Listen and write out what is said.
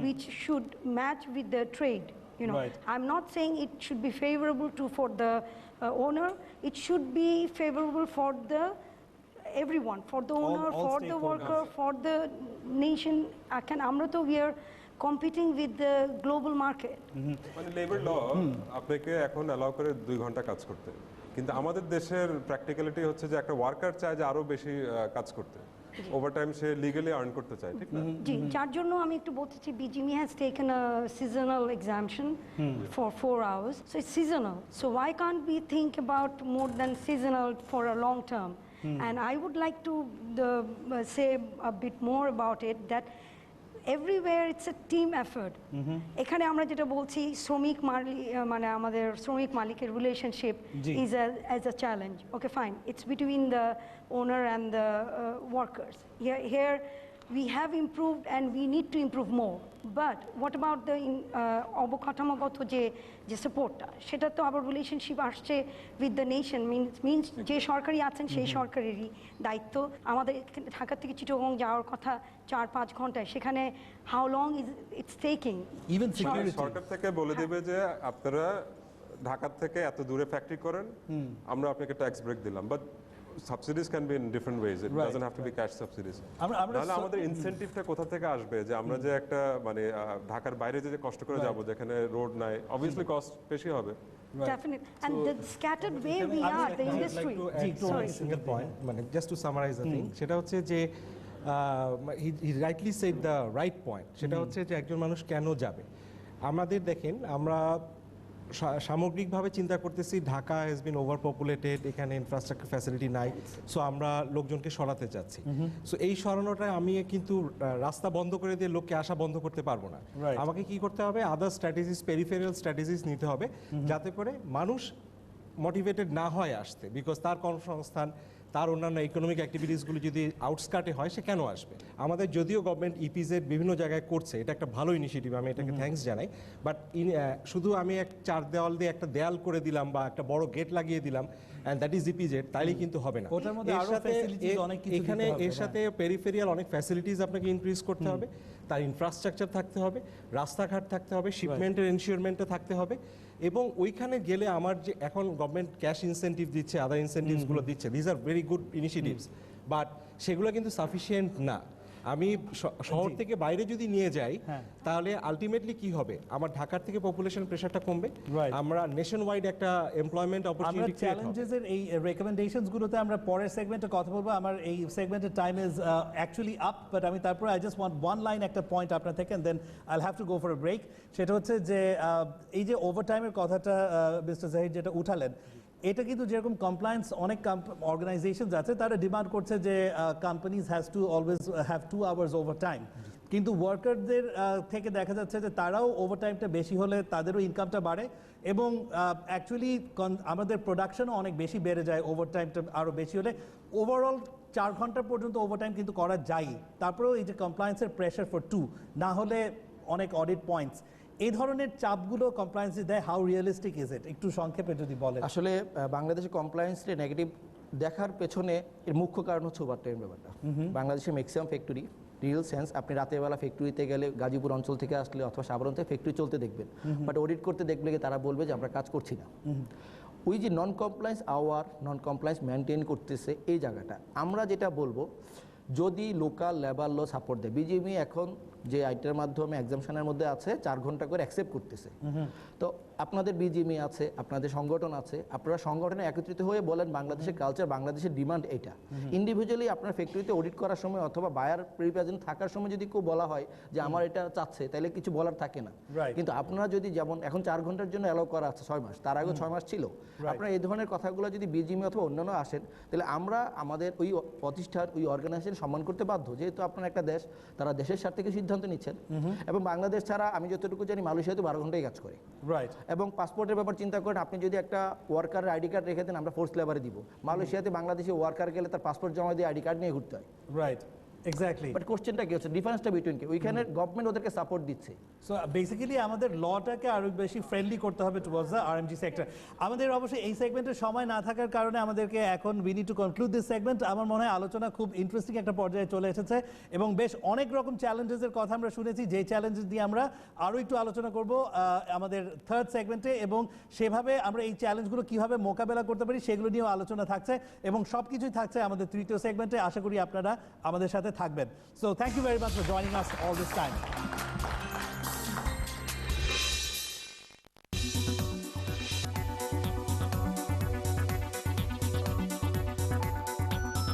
which should match with the trade. Right. I'm not saying it should be favorable for the owner. It should be favorable for the everyone, for the owner, all for the worker, for the nation. We are competing with the global market. মানে labour law আপনাকে এখন allow করে 2 ঘন্টা কাজ করতে, কিন্তু আমাদের দেশের প্র্যাকটিক্যালিটি হচ্ছে যে একটা ওয়ার্কার চায় যে আরো বেশি কাজ করতে, ওভারটাইম সে লিগ্যালি আর্ন করতে চায়, ঠিক না? জি, যার জন্য আমি একটু বলতেছি BGME has taken a seasonal exemption for 4 hours, so it's seasonal. So why can't we think about more than seasonal for a long term? And I would like to say a bit more about it, that everywhere it's a team effort. এখানে আমরা যেটা বলছি শ্রমিক মানে আমাদের শ্রমিক মালিকের relationship is as a challenge. Okay, fine, it's between the owner and the workers. Here we have improved and we need to improve more. But what about the অবকাঠামোগত যে সাপোর্টটা, সেটা তো আবার রিলেশনশিপ আসছে উইথ দ্য নেশন, মিনস যে সরকারি আছেন সেই সরকারেরই দায়িত্ব। আমাদের ঢাকা থেকে চিটাগং যাওয়ার কথা 4-5 ঘন্টায়, সেখানে how long is it's taking. Even সরকার থেকে বলে দেবে যে আপনারা ঢাকা থেকে এত দূরে ফ্যাক্টরি করেন, আমরা আপনাকে ট্যাক্স ব্রেক দিলাম, but subsidies can be in different ways. It doesn't have to be cash subsidies. তাহলে আমাদের ইনসেন্টিভটা কোথা থেকে আসবে যে আমরা যে একটা মানে ঢাকার বাইরে যে কষ্ট করে যাব, যেখানে রোড নাই, obviously cost বেশি হবে। Definitely. And the scattered way we are, the industry. Sorry, single point. মানে just to summarize the thing, সেটা হচ্ছে যে he rightly said the right point. সেটা হচ্ছে যে একজন মানুষ কেন যাবে। আমাদের দেখেন, আমরা সামগ্রিকভাবে চিন্তা করতেছি Dhaka has been over populated, এখানে ইনফ্রাস্ট্রাকচার ফ্যাসিলিটি নাই, সো আমরা লোকজনকে সরাতে চাচ্ছি। সো এই সরানোটা আমি কিন্তু রাস্তা বন্ধ করে দিয়ে লোককে আসা বন্ধ করতে পারবো না। আমাকে কি করতে হবে, আদার স্ট্র্যাটেজিস, পেরিফেরিয়াল স্ট্র্যাটেজিস নিতে হবে, যাতে করে মানুষ মোটিভেটেড না হয় আসতে, বিকজ তার কর্মসংস্থান, তার অন্যান্য ইকোনমিক অ্যাক্টিভিটিসগুলো যদি আউটস্কার্টে হয়, সে কেন আসবে? আমাদের যদিও গভর্নমেন্ট ইপিজেড বিভিন্ন জায়গায় করছে, এটা একটা ভালো ইনিশিয়েটিভ, আমি এটাকে থ্যাঙ্কস জানাই, বাট শুধু আমি এক চার দেওয়াল দিয়ে একটা দেয়াল করে দিলাম বা একটা বড় গেট লাগিয়ে দিলাম অ্যান্ড দ্যাট ইজ ইপিজেড, তাইলে কিন্তু হবে না। এখানে এর সাথে পেরিফেরিয়াল অনেক ফ্যাসিলিটিস আপনাকে ইনক্রিজ করতে হবে, তার ইনফ্রাস্ট্রাকচার থাকতে হবে, রাস্তাঘাট থাকতে হবে, শিপমেন্টের এনশিওরমেন্টটা থাকতে হবে, এবং ওইখানে গেলে আমার যে এখন গভর্নমেন্ট ক্যাশ ইনসেন্টিভ দিচ্ছে, আদার ইনসেন্টিভসগুলো দিচ্ছে, these are very good initiatives, but সেগুলো কিন্তু সাফিসিয়েন্ট না। আমি শহর থেকে বাইরে যদি নিয়ে যাই, তাহলে আলটিমেটলি কি হবে, আমার ঢাকার থেকে পপুলেশন প্রেশারটা কমবে, আমরা নেশন ওয়াইড একটা এমপ্লয়মেন্ট অপরচুনিটি ক্রিয়েট হবে। চ্যালেঞ্জেসের এই রেকমেন্ডেশনস গুলোতে আমরা পরের সেগমেন্টে কথা বলবো। আমার এই সেগমেন্টের time is actually up, but আমি তারপরে I just want one line একটা পয়েন্ট আপনার থেকে, then I'll have to go for a break. সেটা হচ্ছে যে এই যে ওভারটাইমের কথাটা মিস্টার জাহিদ যেটা উঠালেন, এটা কিন্তু যেরকম কমপ্লায়েন্স অনেক অর্গানাইজেশনস আছে, তারা ডিমান্ড করছে যে companies has to always have 2 hours overtime, কিন্তু ওয়ার্কারদের থেকে দেখা যাচ্ছে যে তারাও ওভারটাইমটা বেশি হলে তাদেরও ইনকামটা বাড়ে, এবং অ্যাকচুয়ালি আমাদের প্রোডাকশনও অনেক বেশি বেড়ে যায় ওভারটাইমটা আরও বেশি হলে। ওভারঅল 4 ঘন্টা পর্যন্ত ওভারটাইম কিন্তু করা যায়, তারপরেও এই যে কমপ্লায়েন্সের প্রেশার ফর 2 না হলে অনেক অডিট পয়েন্টস, এই ধরনের চাপগুলো কমপ্লায়েন্সে দেয়, হাউ রিয়েলিস্টিক ইজ ইট, একটু সংক্ষেপে যদি বলেন। আসলে বাংলাদেশে কমপ্লায়েন্সে নেগেটিভ দেখার পেছনে এর মুখ্য কারণ হচ্ছে ওভারটাইম ব্যাপারটা। বাংলাদেশের ম্যাক্সিমাম ফ্যাক্টরি, রিয়েল সেন্স, আপনি রাতের বেলা ফ্যাক্টরিতে গেলে গাজীপুর অঞ্চল থেকে আসলে অথবা সাভার থেকে ফ্যাক্টরি চলতে দেখবেন, বাট অডিট করতে দেখলে তারা বলবে যে আমরা কাজ করছি না। ওই যে non compliance our, non compliance maintain করতেছে, এই জায়গাটা আমরা যেটা বলবো, যদি লোকাল লেবার ল সাপোর্ট দেয়, বিজিএমই এখন যে আইটের মাধ্যমে এক্সামশনের মধ্যে আছে 4 ঘন্টা করে অ্যাকসেপ্ট করতেছে, তো আপনাদের বিজিএমই আছে, আপনাদের সংগঠন আছে, আপনারা সংগঠনে একত্রিত হয়ে বলেন বাংলাদেশের কালচার, বাংলাদেশের ডিমান্ড এইটা। ইন্ডিভিজুয়ালি আপনার ফ্যাক্টরিতে অডিট করার সময় অথবা বায়ার রিপ্রেজেন্ট থাকার সময় যদি কেউ বলা হয় যে আমার এটা চাচ্ছে, তাহলে কিছু বলার থাকে না। কিন্তু আপনারা যদি যেমন এখন 4 ঘন্টার জন্য অ্যালাউ করা আছে 6 মাস, তার আগে 6 মাস ছিল, আপনারা এই ধরনের কথাগুলো যদি বিজিএমই অথবা অন্যান্য আসেন, তাহলে আমরা আমাদের ওই প্রতিষ্ঠান, ওই অর্গানাইজেশন সম্মান করতে বাধ্য, যেহেতু আপনার একটা দেশ, তারা দেশের স্বার্থে থেকে সিদ্ধান্ত নিচ্ছেন। এবং বাংলাদেশ ছাড়া আমি যতটুকু জানি মালয়েশিয়াতে 12 ঘন্টায় কাজ করে, রাইট। এবং পাসপোর্টের ব্যাপার চিন্তা করেন, আপনি যদি একটা ওয়ার্কারের আইডি কার্ড রেখে দেন, আমরা ফোর্স লেবারে দিব, মালয়েশিয়াতে বাংলাদেশে ওয়ার্কার গেলে তার পাসপোর্ট জমা দিয়ে আইডি কার্ড নিয়ে ঘুরতে হয়, রাইট। এক্স্যাক্টলি। বাট কোশ্চেনটা কি হচ্ছে, ডিফারেন্সটা বিটুইন কি, ওইখানে গভর্নমেন্ট ওদেরকে সাপোর্ট দিচ্ছে। সো বেসিক্যালি আমাদের লটাকে আরো বেশি ফ্রেন্ডলি করতে হবে টুয়ার্ডস দ্য আরএমজি সেক্টর। আমাদের অবশ্যই এই সেগমেন্টের সময় না থাকার কারণে আমাদেরকে এখন we need to conclude this segment. আমার মনে হয় আলোচনা খুব ইন্টারেস্টিং একটা পর্যায়ে চলে এসেছে এবং বেশ অনেক রকম চ্যালেঞ্জেসের কথা আমরা শুনেছি, যে চ্যালেঞ্জেস দিয়ে আমরা আরও একটু আলোচনা করব আমাদের থার্ড সেগমেন্টে, এবং সেভাবে আমরা এই চ্যালেঞ্জগুলো কীভাবে মোকাবেলা করতে পারি সেগুলো নিয়েও আলোচনা থাকছে, এবং সব কিছুই থাকছে আমাদের তৃতীয় সেগমেন্টে। আশা করি আপনারা আমাদের সাথে থাকবেন। So thank you very much for joining us all this time.